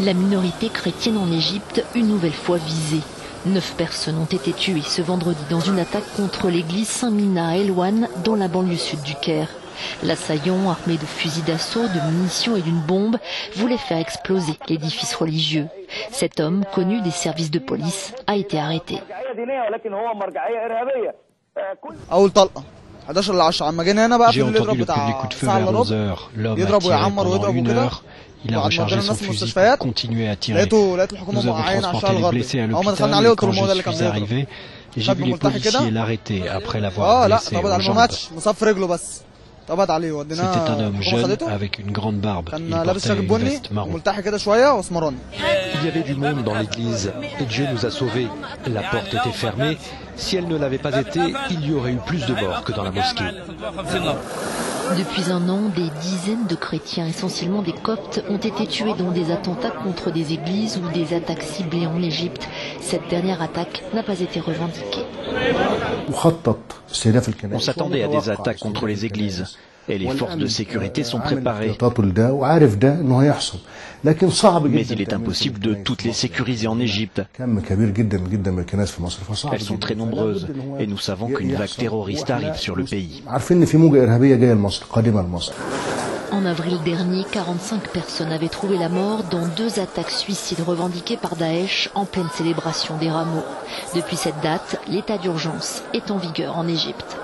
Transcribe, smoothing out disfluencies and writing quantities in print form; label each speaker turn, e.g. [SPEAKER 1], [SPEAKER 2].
[SPEAKER 1] La minorité chrétienne en Égypte, une nouvelle fois visée. 9 personnes ont été tuées ce vendredi dans une attaque contre l'église Saint-Mina à Elwan, dans la banlieue sud du Caire. L'assaillant, armé de fusils d'assaut, de munitions et d'une bombe, voulait faire exploser l'édifice religieux. Cet homme, connu des services de police, a été arrêté.
[SPEAKER 2] J'ai entendu le premier coup de feu vers 11 heures. L'homme a tiré pendant 1 heure. Il a rechargé son fusil pour continuer à tirer. Nous avons transporté les blessés à l'hôpital et quand je suis arrivé, j'ai vu les policiers l'arrêter après l'avoir blessé aux jambes. C'était un homme jeune avec une grande barbe. Il portait une veste marron.
[SPEAKER 3] Il y avait du monde dans l'église et Dieu nous a sauvés. La porte était fermée. Si elle ne l'avait pas été, il y aurait eu plus de morts que dans la mosquée.
[SPEAKER 1] Depuis un an, des dizaines de chrétiens, essentiellement des Coptes, ont été tués dans des attentats contre des églises ou des attaques ciblées en Égypte. Cette dernière attaque n'a pas été revendiquée.
[SPEAKER 4] On s'attendait à des attaques contre les églises et les forces de sécurité sont préparées. Mais il est impossible de toutes les sécuriser en Égypte. Elles sont très nombreuses et nous savons qu'une vague terroriste arrive sur le pays.
[SPEAKER 1] En avril dernier, 45 personnes avaient trouvé la mort dans 2 attaques suicides revendiquées par Daesh en pleine célébration des Rameaux. Depuis cette date, l'état d'urgence est en vigueur en Égypte.